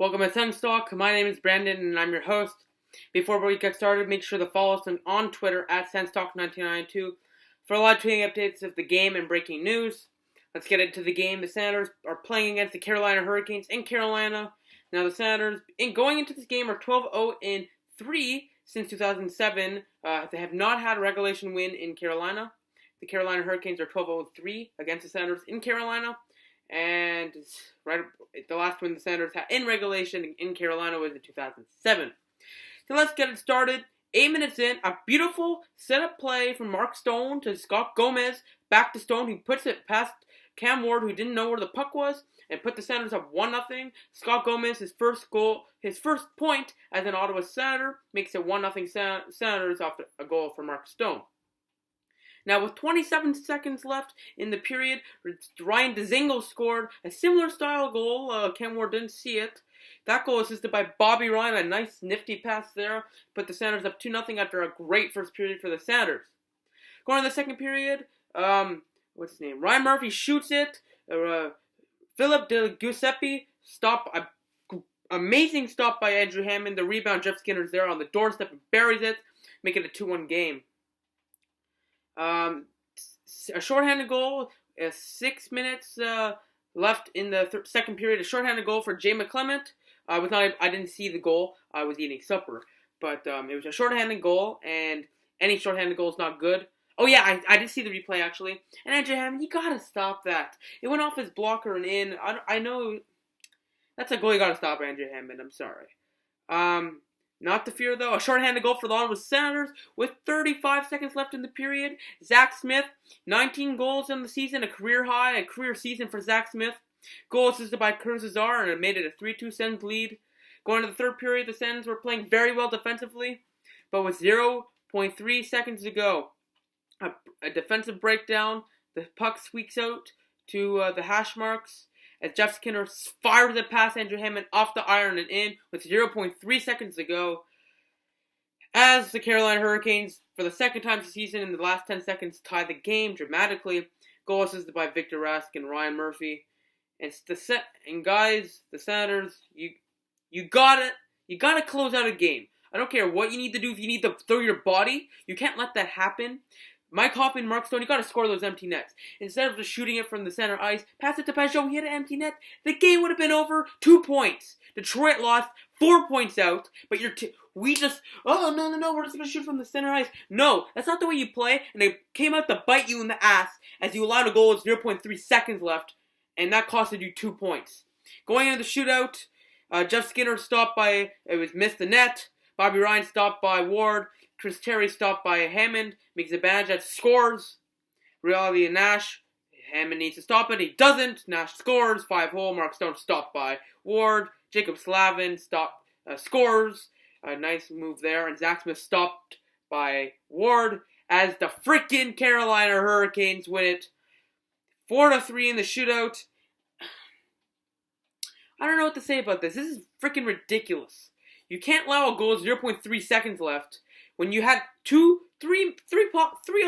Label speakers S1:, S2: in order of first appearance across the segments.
S1: Welcome to SENS Talk. My name is Brandon and I'm your host. Before we get started, make sure to follow us on Twitter at SENSTalk1992 for live tweeting updates of the game and breaking news. Let's get into the game. The Senators are playing against the Carolina Hurricanes in Carolina. Now the Senators, going into this game, are 12-0-3 since 2007. They have not had a regulation win in Carolina. The Carolina Hurricanes are 12-0-3 against the Senators in Carolina. And the last win the Senators had in regulation in Carolina was in 2007. So let's get it started. 8 minutes in, a beautiful setup play from Mark Stone to Scott Gomez. Back to Stone, who puts it past Cam Ward, who didn't know where the puck was, and put the Senators up 1-0. Scott Gomez, his first point as an Ottawa Senator, makes it 1-0 Senators after a goal from Mark Stone. Now, with 27 seconds left in the period, Ryan Dzingel scored a similar style goal. Cam Ward didn't see it. That goal assisted by Bobby Ryan, a nice nifty pass there. Put the Senators up 2-0 after a great first period for the Senators. Going to the second period, what's his name? Ryan Murphy shoots it. Philip De Giuseppe amazing stop by Andrew Hammond. The rebound, Jeff Skinner's there on the doorstep and buries it, making it a 2-1 game. A shorthanded goal, 6 minutes left in the second period. A shorthanded goal for Jay McClement. I didn't see the goal. I was eating supper. But it was a shorthanded goal, and any shorthanded goal is not good. Oh yeah, I did see the replay actually. And Andrew Hammond, you gotta stop that. It went off his blocker and in. I know that's a goal you gotta stop, Andrew Hammond. I'm sorry. Not to fear, though. A shorthanded goal for the Ottawa Senators with 35 seconds left in the period. Zach Smith, 19 goals in the season, a career high, a career season for Zach Smith. Goal assisted by Curtis Azar, and it made it a 3-2 Sens lead. Going to the third period, the Sens were playing very well defensively, but with 0.3 seconds to go, a defensive breakdown. The puck squeaks out to the hash marks, as Jeff Skinner fires it past Andrew Hammond off the iron and in with 0.3 seconds to go. As the Carolina Hurricanes, for the second time this season in the last 10 seconds, tie the game dramatically. Goal assisted by Victor Rask and Ryan Murphy. And guys, the Senators, you gotta close out a game. I don't care what you need to do. If you need to throw your body, you can't let that happen. Mike Hoffman, Mark Stone, you got to score those empty nets. Instead of just shooting it from the center ice, pass it to Pajot, he had an empty net. The game would have been over 2 points. Detroit lost 4 points out, but we're just going to shoot from the center ice. No, that's not the way you play, and they came out to bite you in the ass as you allowed a goal with 0.3 seconds left, and that costed you 2 points. Going into the shootout, Jeff Skinner missed the net. Bobby Ryan stopped by Ward. Chris Terry stopped by Hammond, makes a advantage, scores. Reality and Nash. Hammond needs to stop it. He doesn't. Nash scores. 5-hole. Mark Stone stopped by Ward. Jacob Slavin scores. A nice move there. And Zach Smith stopped by Ward as the freaking Carolina Hurricanes win it 4-3 in the shootout. I don't know what to say about this. This is freaking ridiculous. You can't allow a goal with 0.3 seconds left when you had three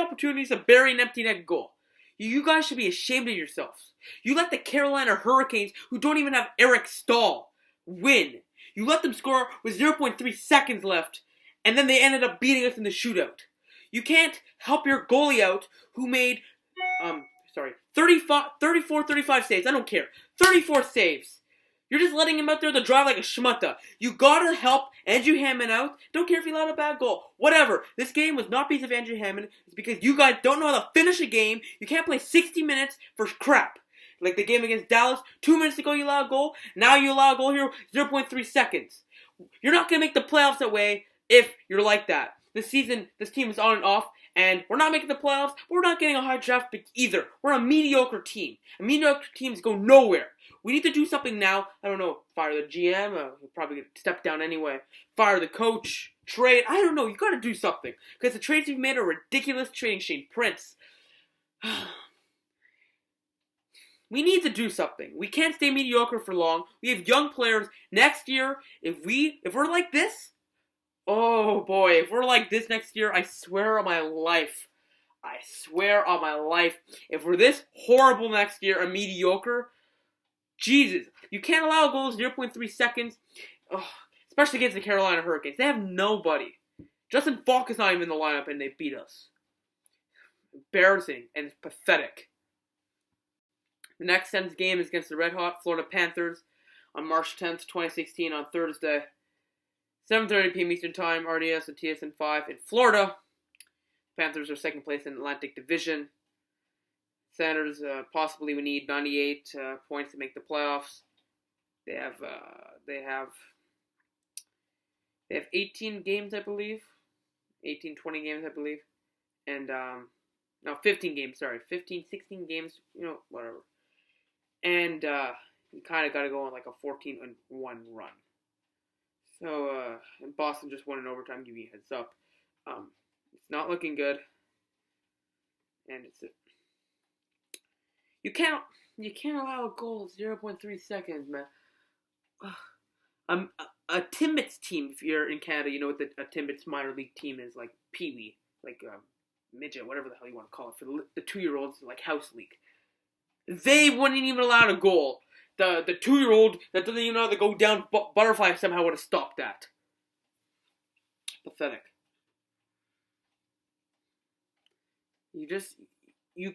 S1: opportunities to bury an empty net goal. You guys should be ashamed of yourselves. You let the Carolina Hurricanes, who don't even have Eric Stahl, win. You let them score with 0.3 seconds left, and then they ended up beating us in the shootout. You can't help your goalie out, who made 35 saves. I don't care. 34 saves. You're just letting him out there to drive like a schmutta. You gotta help Andrew Hammond out. Don't care if he allowed a bad goal. Whatever. This game was not because of Andrew Hammond. It's because you guys don't know how to finish a game. You can't play 60 minutes for crap. Like the game against Dallas. 2 minutes ago you allow a goal. Now you allow a goal here. 0.3 seconds. You're not gonna make the playoffs that way if you're like that. This season, this team is on and off. And we're not making the playoffs. But we're not getting a high draft pick either. We're a mediocre team. And mediocre teams go nowhere. We need to do something now. I don't know. Fire the GM. He'll probably get stepped down anyway. Fire the coach. Trade. I don't know. You got to do something. Because the trades you've made are ridiculous. Trading Shane Prince. We need to do something. We can't stay mediocre for long. We have young players. Next year, if we're like this, oh boy, if we're like this next year, I swear on my life, if we're this horrible next year and mediocre, Jesus, you can't allow goals 0.3 seconds, ugh, especially against the Carolina Hurricanes. They have nobody. Justin Falk is not even in the lineup, and they beat us. Embarrassing and pathetic. The next SENS game is against the Red Hot Florida Panthers on March 10th, 2016 on Thursday. 7:30 p.m. Eastern Time, RDS and TSN 5 in Florida. Panthers are second place in Atlantic Division. Senators possibly would need 98 points to make the playoffs. They have 18 games, I believe. 18, 20 games, I believe. And, 15 games, sorry. 15, 16 games, whatever. And you kind of got to go on like a 14-1 run. So, and Boston just won in overtime, give you a heads up. It's not looking good. And you can't allow a goal 0.3 seconds, man. A Timbits team, if you're in Canada, you know what a Timbits minor league team is, like Pee-wee, like midget, whatever the hell you want to call it, for the 2-year-olds, like house league. They wouldn't even allow a goal. The 2-year-old that doesn't even know how to go down butterfly somehow would have stopped that. Pathetic. You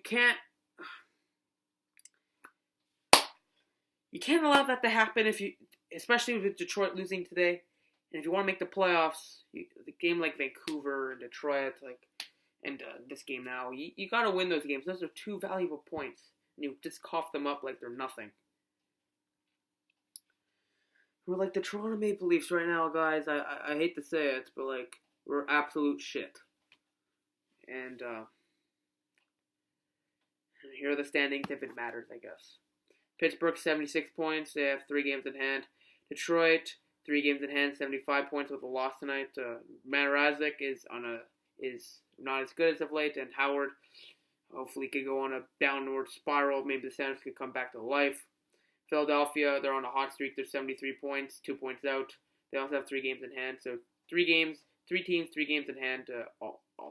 S1: can't allow that to happen especially with Detroit losing today. And if you want to make the playoffs, the game like Vancouver and Detroit, and this game now, you got to win those games. Those are 2 valuable points. And you just cough them up like they're nothing. We're like the Toronto Maple Leafs right now, guys. I hate to say it, but we're absolute shit. And here are the standings if it matters, I guess. Pittsburgh 76 points. They have 3 games in hand. Detroit 3 games in hand, 75 points with a loss tonight. Mrazek is not as good as of late, and Howard hopefully could go on a downward spiral. Maybe the Senators could come back to life. Philadelphia, they're on a hot streak. They're 73 points, 2 points out. They also have 3 games in hand. So 3 teams, 3 games in hand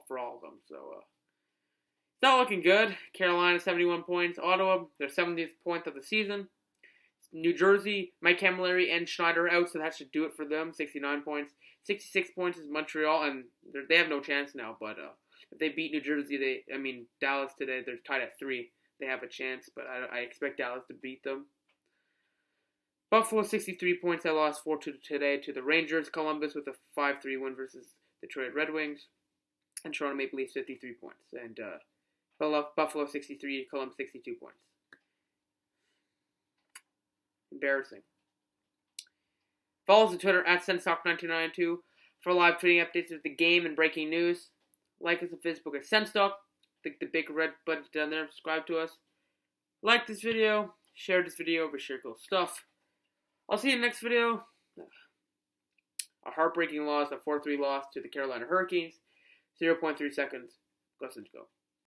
S1: for all of them. So it's not looking good. Carolina, 71 points. Ottawa, their 70th point of the season. New Jersey, Mike Camilleri and Schneider out, so that should do it for them. 69 points. 66 points is Montreal, and they have no chance now. But if they beat New Jersey, Dallas today, they're tied at 3. They have a chance, but I expect Dallas to beat them. Buffalo, 63 points. They lost 4-2 today to the Rangers. Columbus with a 5-3 win versus Detroit Red Wings. And Toronto Maple Leafs, 53 points. And Buffalo, 63. Columbus, 62 points. Embarrassing. Follow us on Twitter at SensTalk1992 for live tweeting updates of the game and breaking news. Like us on Facebook at SensTalk. Click the big red button down there and subscribe to us. Like this video. Share this video over share cool stuff. I'll see you in the next video. A heartbreaking loss, a 4-3 loss to the Carolina Hurricanes. 0.3 seconds. Go Sens go.